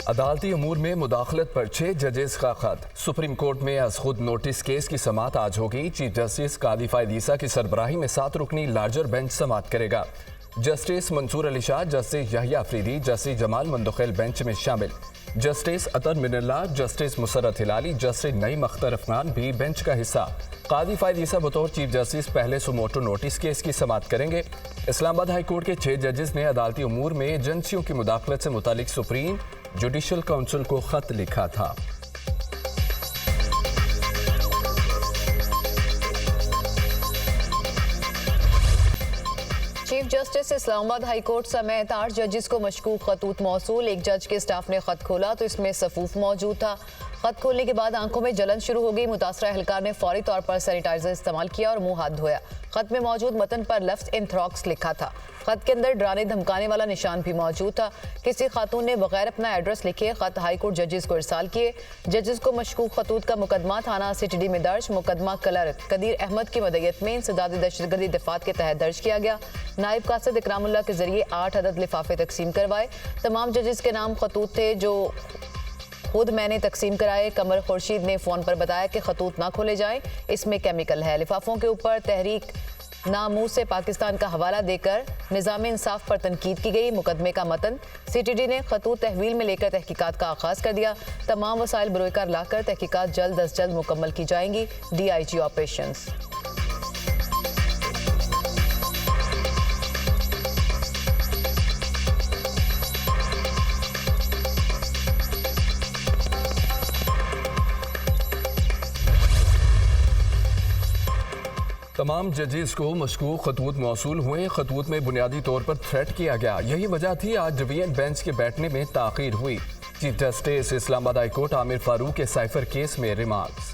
अदालती अमूर में मुदाखलत पर 6 जजेस का खत। सुप्रीम कोर्ट में अज खुद नोटिस केस की समाअत आज होगी। चीफ जस्टिस कादी फायद ईसा की सरबराही में 7 रुकनी लार्जर बेंच समाअत करेगा। Justice Mansoor Ali Shah, justice Yahya Afridi, justice Jamal Mandokhel bench में शामिल। Justice Athar Minallah, justice Musarrat Hilali, justice Naeem Akhtar Afghan भी बेंच का हिस्सा। कादी फायद ईसा बतौर चीफ जस्टिस पहले सुमोटो नोटिस केस की समाअत करेंगे। इस्लामाबाद हाई कोर्ट के 6 जजेस ने अदालती उमूर में एजेंसियों की मुदाखलत से मुतालिक सुप्रीम जुडिशल काउंसिल को खत लिखा था। Chief justice Islamabad high court समेत 8 जजेस को मशकूक खतूत मौसूल। एक जज के स्टाफ ने खत खोला तो इसमें सफूफ मौजूद था। खत खोलने के बाद आंखों में जलन शुरू हो गई। मुतासरा एहलकार ने फौरी तौर पर सैनिटाइजर इस्तेमाल किया और मुंह हाथ धोया। खत में मौजूद मतन पर लफ्ज एंथ्रॉक्स लिखा था। खत के अंदर डराने धमकाने वाला निशान भी मौजूद था। किसी खातून ने बगैर अपना एड्रेस लिखे खत हाई कोर्ट जजेस को इरसाल किए। जजेस को मशकूक खतूत का मुकदमा थाना सिटी में दर्ज। मुकदमा क्लर्क कदीर अहमद की मदयत में इंसदादी दहशतगर्दी दफात के तहत दर्ज किया गया। नायब कासिद इकरामुल्लाह के जरिए 8 अदद लिफाफे तकसीम करवाए। तमाम जजेस के नाम खतूत थे जो खुद मैंने तकसीम कराए। कमर खुर्शीद ने फ़ोन पर बताया कि खतूत ना खोले जाएं, इसमें केमिकल है। लिफाफों के ऊपर तहरीक नामूस से पाकिस्तान का हवाला देकर निज़ाम इंसाफ पर तनकीद की गई। मुकदमे का मतन CTD ने खतूत तहवील में लेकर तहकीकात का आगाज़ कर दिया। तमाम वसाइल बरोकार लाकर तहकीकात जल्द अज जल्द मुकम्मल की जाएंगी। DIG operations. तमाम जजेस को मशकूक खतूत मौसूल हुए। खतूत में बुनियादी तौर पर थ्रेट किया गया। यही वजह थी आज डिवीजन बेंच के बैठने में ताखीर हुई। Chief justice Islamabad high court Aamir Farooq के साइफर केस में रिमार्क्स।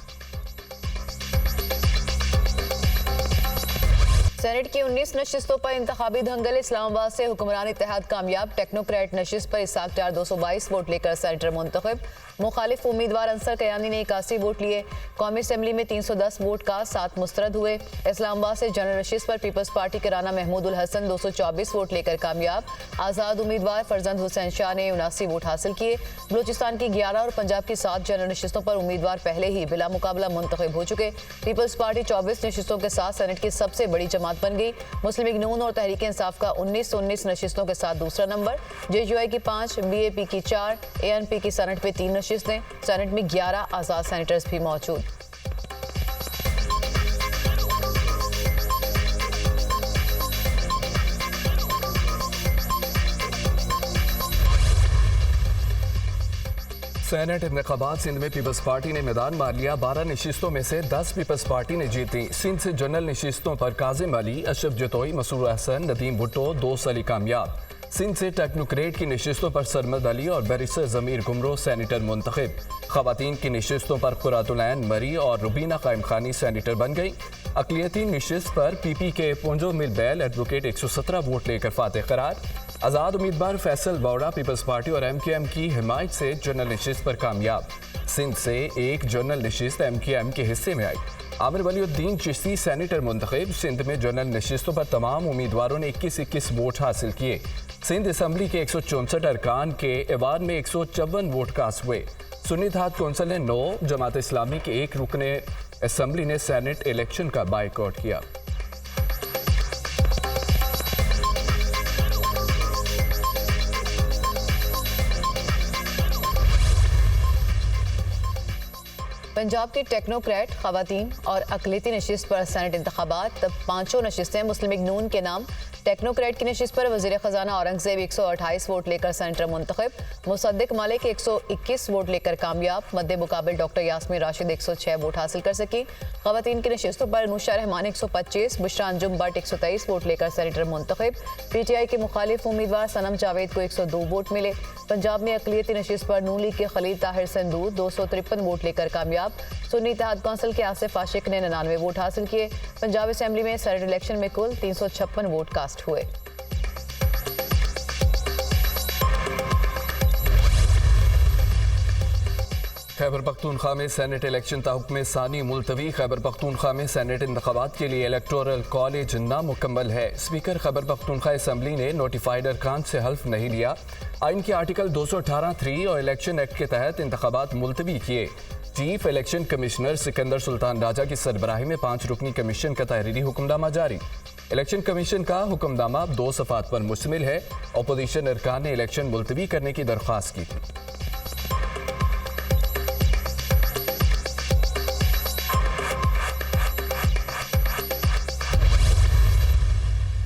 सेनेट की 19 नशिस्तों पर इंतखाबी दंगल। इस्लामाबाद से हुक्मरान इत्तेहाद कामयाब। टेक्नोक्रेट नशिस्त पर इसाक डार 222 वोट लेकर सेनेटर मुंतखब। मुखालिफ उम्मीदवार अंसर कयानी ने 81 वोट लिए। कौमी असम्बली में 310 वोट का 7 मुस्तरद हुए। इस्लामाबाद से जनरल नशिस्त पर पीपल्स पार्टी के राना महमूद उल हसन 224 वोट लेकर कामयाब। आज़ाद उम्मीदवार फरजंद हुसैन शाह ने 79 वोट हासिल किए। बलूचिस्तान की 11 और पंजाब की 7 जनरल नशिस्तों पर उम्मीदवार पहले ही बिला मुकाबला मुंतखब हो चुके। पीपल्स पार्टी 24 नशिस्तों के साथ सेनेट की सबसे बड़ी जमात बन गई। मुस्लिम लीग नून और तहरीक इंसाफ का 19 नशिस्तों के साथ दूसरा नंबर। JUI की 5, BAP की 4, ANP की सेनेट में 3 नशिस्तें। सेनेट में 11 आज़ाद सेनेटर्स भी मौजूद। सेनेट इंतखाबात सिंध में पीपल्स पार्टी ने मैदान मार लिया। 12 नशिस्तों में से 10 पीपल्स पार्टी ने जीती। सिंध से जनरल नशिस्तों पर काजिम अली, अशरफ जतोई, मसूर हसन, नदीम भुट्टो, दोस्त अली कामयाब। सिंध से टेक्नोक्रेट की नशिस्तों पर सरमद अली और बैरिस्टर जमीर गुमरो सेनेटर मुंतखब। खवातीन की नशिस्तों पर कुरातुलैन मरी और रुबीना कायम खानी सेनेटर बन गई। अकलियती नशिस्त पर PP के पोंजो मिल बैल एडवोकेट 117 वोट लेकर फातेह करार। आज़ाद उम्मीदवार फैसल वोड़ा पीपल्स पार्टी और MKM की हिमायत से जनरल नशिस्त पर कामयाब। सिंध से एक जनरल नशिस्त MKM के हिस्से में आई। आमिर वलीउद्दीन चिश्ती सेनेटर मुंतखब। सिंध में जनरल नशिस्तों पर तमाम उम्मीदवारों ने 21-21 वोट हासिल किए। सिंध असम्बली के 164 अरकान के एवान में 154 वोट कास्ट हुए। सुन्नी इत्तेहाद कौंसिल ने 9, जमात इस्लामी के 1 रुकने असम्बली ने सेनेट इलेक्शन का बाइकआउट किया। पंजाब की टेक्नोक्रेट खवातीन और अकलियती नशिस्त पर सेनेट इंतखाबात। तब 5 नशिस्तें मुस्लिम लीग नून के नाम। टेक्नोक्रेट की नशिस्त पर वज़ीर ख़जाना औरंगज़ेब 128 वोट लेकर सेनेटर मुंतखब। मुसद्दिक मालिक 121 वोट लेकर कामयाब। मद्दे मुकाबिल डॉक्टर यास्मीन राशिद 106 वोट हासिल कर सकी। ख़वातीन की नशिस्तों पर नूशा रहमान 125, बुशरा अंजुम बट 123 वोट लेकर सेनेटर मुंतखब। PTI के मुखालिफ उम्मीदवार सनम जावेद को 102 वोट मिले। पंजाब में अकलियती नशिस्त पर नून लीग के खलील ताहिर संदूर 253 वोट लेकर कामयाब। सुन्नी इत्तेहाद कौंसिल के आसिफ आशिक ने 99 वोट हासिल किए। पंजाब असेंबली में सेनेट इलेक्शन में कुल 356 वोट कास्ट हुए। खैबर पख्तूनख्वा में सेनेट इलेक्शन ताहुक्म सानी मुलतवी। खैबर पख्तूनख्वा में सेनेट इंतखाबात के लिए इलेक्टोरल कॉलेज नामुकम्मल है। स्पीकर खैबर पख्तूनख्वा असम्बली ने नोटिफाइड अरकान से हल्फ नहीं लिया। आइन के आर्टिकल 218(3) और इलेक्शन एक्ट के तहत इंतखाबात मुलतवी किए। Chief election commissioner Sikandar Sultan Raja की सरबराही में 5 रुकनी कमीशन का तहरीरी हुक्मनामा जारी। इलेक्शन कमीशन का हुक्मनामा 2 सफ़ात पर मुश्तमिल है। अपोजिशन अरकान ने इलेक्शन मुलतवी करने की दरख्वास्त की थी।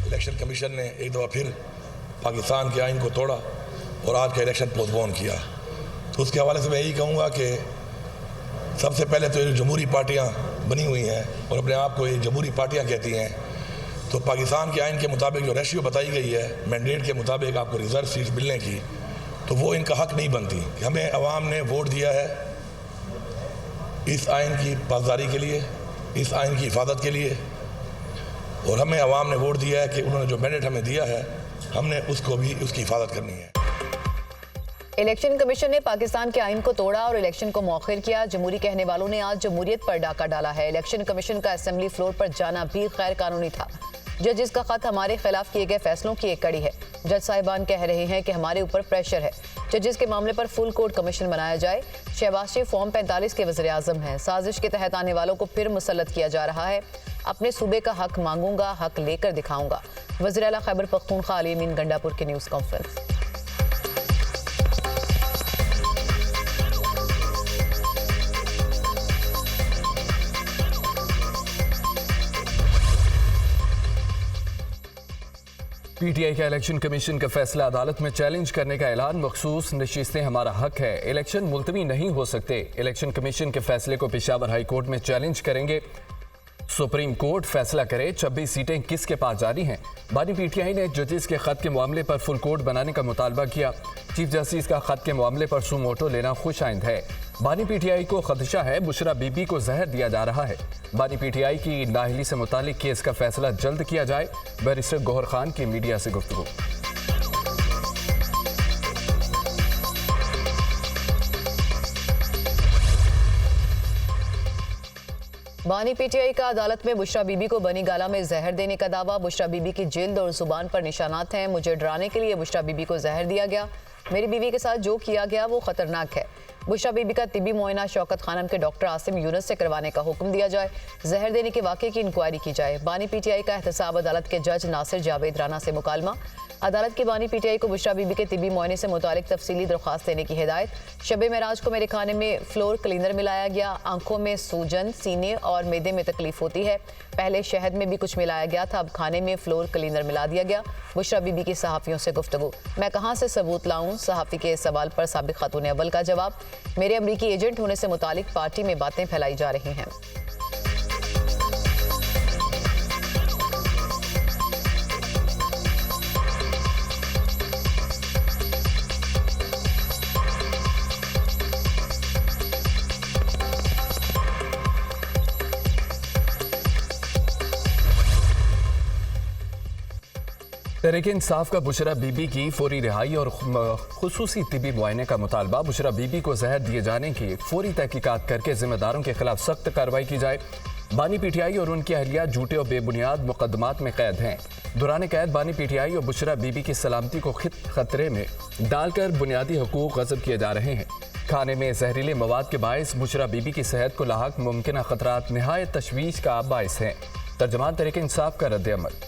इलेक्शन कमीशन ने एक दफ़ा फिर पाकिस्तान के आइन को तोड़ा और आज का इलेक्शन पोस्टपोन किया। तो उसके हवाले से मैं यही कहूँगा कि सबसे पहले तो ये जमहूरी पार्टियाँ बनी हुई हैं और अपने आप को ये जमहूरी पार्टियाँ कहती हैं, तो पाकिस्तान के आइन के मुताबिक जो रेशियो बताई गई है मैंडेट के मुताबिक आपको रिजर्व सीट मिलने की, तो वो इनका हक नहीं बनती। कि हमें अवाम ने वोट दिया है इस आइन की पासदारी के लिए, इस आइन की हिफाजत के लिए, और हमें अवाम ने वोट दिया है कि उन्होंने जो मैंडेट हमें दिया है हमने उसको भी उसकी हिफाजत करनी है। इलेक्शन कमीशन ने पाकिस्तान के आइन को तोड़ा और इलेक्शन को मौखिर किया। जमहूरी कहने वालों ने आज जमहूरियत पर डाका डाला है। इलेक्शन कमीशन का असेंबली फ्लोर पर जाना भी गैर कानूनी था। जजिस का खत हमारे खिलाफ किए गए फैसलों की एक कड़ी है। जज साहिबान कह रहे हैं कि हमारे ऊपर प्रेशर है। जजिस के मामले पर फुल कोर्ट कमीशन बनाया जाए। शहबाज शरीफ फॉर्म 45 के वज़ीर आज़म हैं। साजिश के तहत आने वालों को फिर मुसल्लत किया जा रहा है। अपने सूबे का हक मांगूंगा, हक लेकर दिखाऊंगा। वज़ीर आला खैबर पख्तूनख्वा अली अमीन गंडापुर की न्यूज़ कॉन्फ्रेंस। पीटीआई का इलेक्शन कमीशन का फैसला अदालत में चैलेंज करने का ऐलान। मखसूस नशिस्तें हमारा हक है, इलेक्शन मुलतवी नहीं हो सकते। इलेक्शन कमीशन के फैसले को पेशावर हाई कोर्ट में चैलेंज करेंगे। सुप्रीम कोर्ट फैसला करे 26 सीटें किसके पास जारी हैं। बानी पीटीआई ने जजेस के खत के मामले पर फुल कोर्ट बनाने का मुतालबा किया। चीफ जस्टिस का खत के मामले पर सुमोटो लेना खुश आइंद है। बानी पीटीआई को खदशा है बुशरा बीबी को जहर दिया जा रहा है। बानी पीटीआई की नाअहली से मुतालिक केस का फैसला जल्द किया जाए। बैरिस्टर गौहर खान की मीडिया से गुफ्तगू। बानी पीटीआई का अदालत में बुशरा बीबी को बनी गाला में जहर देने का दावा। बुशरा बीबी की जिल्द और जुबान पर निशानात हैं। मुझे डराने के लिए बुशरा बीबी को जहर दिया गया। मेरी बीवी के साथ जो किया गया वो खतरनाक है। बुशरा बीबी का तिबी मुआयना शौकत खानम के डॉक्टर आसिम यूनुस से करवाने का हुक्म दिया जाए। जहर देने के वाक़े की इंक्वायरी की जाए। बानी पीटीआई का एहतसाब अदालत के जज नासिर जावेद राना से मुकालमा। अदालत की बानी पीटीआई को बुशरा बीबी के तिबी मुआयने से मुतालिक तफसीली दरख्वास्त देने की हिदायत। शब मेराज को मेरे खाने में फ्लोर क्लीनर मिलाया गया। आंखों में सूजन, सीने और मैदे में तकलीफ होती है। पहले शहद में भी कुछ मिलाया गया था, अब खाने में फ्लोर क्लीनर मिला दिया गया। बुशरा बीबी की सहाफ़ियों से गुफ्तगू। मैं कहाँ से सबूत लाऊं? सहाफ़ी के सवाल पर साबिक खातून अव्वल का जवाब। मेरे अमरीकी एजेंट होने से मुतालिक पार्टी में बातें फैलाई जा रही हैं। तहरीक इंसाफ का बुशरा बीबी की फौरी रिहाई और खुसूसी तिबी मुआयने का मुतालबा। बुशरा बीबी को जहर दिए जाने की फौरी तहकीकात करके जिम्मेदारों के खिलाफ सख्त कार्रवाई की जाए। बानी पीटीआई और उनकी अहलिया झूठे और बेबुनियाद मुकदमात में कैद हैं। दौरान कैद बानी पीटीआई और बुशरा बीबी की सलामती को खतरे में डालकर बुनियादी हकूक गज़ब किए जा रहे हैं। खाने में जहरीले मवाद के बायस बुशरा बीबी की सेहत को लाहक मुमकिन खतरात निहायत तशवीश का बायस हैं। तर्जमान तहरीक इंसाफ का रद्द अमल।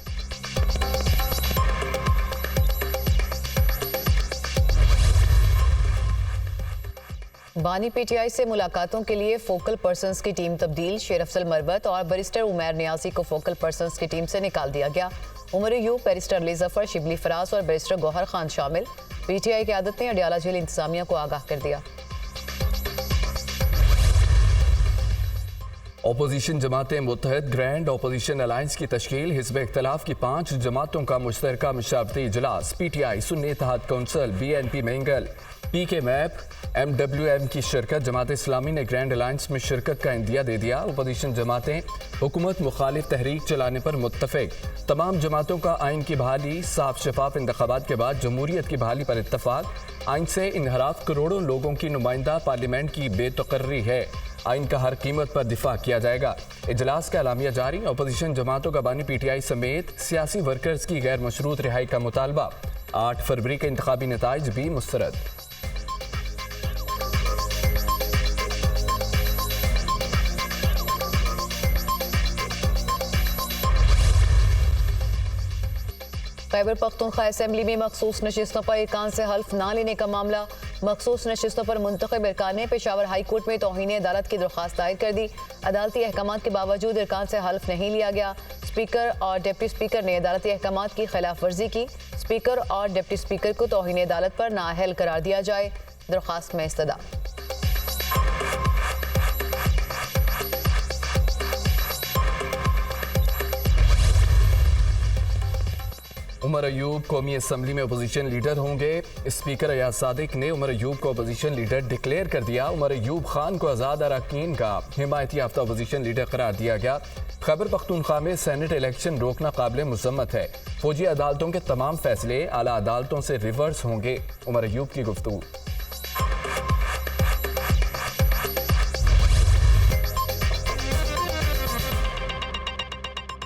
बानी पीटीआई से मुलाकातों के लिए फोकल पर्सन्स की टीम तब्दील। शेर अफजल मरवत और बैरिस्टर उमैर नियाजी को फोकल पर्सन्स की टीम से निकाल दिया गया। उमर यूब, बैरिस्टर अली जफर, शिबली फराज और बैरिस्टर गौहर खान शामिल। पीटीआई क़यादत ने अडियाला जेल इंतजामिया को आगाह कर दिया। अपोजिशन जमातें मुत्तहद ग्रैंड अपोजिशन अलायंस की तश्कील, हिज़्ब इख्तलाफ की 5 जमातों का मुश्तरका मशावरती इजलास, PTI सुन्नी इत्तेहाद council, BNP Mengal, PK MAP, MWM की शिरकत। जमात इस्लामी ने ग्रैंड अलायंस में शिरकत का इंदिया दे दिया। अपोजिशन जमातें हुकूमत मुखालिफ तहरीक चलाने पर मुत्तफिक। तमाम जमातों का आइन की बहाली, साफ शफाफ इंतखाबात के बाद जमहूरियत की बहाली पर इत्तफाक। आइन से इनहराफ, करोड़ों लोगों की नुमाइंदा पार्लियामेंट की बेतकर्री है। आइन का हर कीमत पर दिफा किया जाएगा। इजलास का एलामिया जारी। अपोजिशन जमातों का बानी PTI समेत सियासी वर्कर्स की गैर मशरूत रिहाई का मुतालबा। 8 फरवरी के इंतखाबी नताइज भी मुस्तरद। खैबर पख्तूनख्वा असेंबली में मखसूस नशिस्तों पर इरकान से हल्फ ना लेने का मामला। मखसूस नशिस्तों पर मुंतखब इरकान ने पेशावर हाई कोर्ट में तौहीन अदालत की दरख्वास्त दायर कर दी। अदालती अहकामात के बावजूद इरकान से हल्फ नहीं लिया गया। स्पीकर और डिप्टी स्पीकर ने अदालती अहकामात की खिलाफ वर्जी की। स्पीकर और डिप्टी स्पीकर को तौहीन अदालत पर नाअहल करार दिया जाए। दरख्वास्त में इस्तदा। उमर अयूब कौमी असम्बली में अपोजिशन लीडर होंगे। स्पीकर अयाज सादिक ने उमर अयूब को अपोजिशन लीडर डिक्लेयर कर दिया। उमर अयूब खान को आज़ाद अरकान का हिमायती याफ्ता अपोजिशन लीडर करार दिया गया। खैबर पख्तूनख्वा में सेनेट इलेक्शन रोकना काबिल मुज़म्मत है। फौजी अदालतों के तमाम फैसले आला अदालतों से रिवर्स होंगे। उमर अयूब की गुफ्तगू।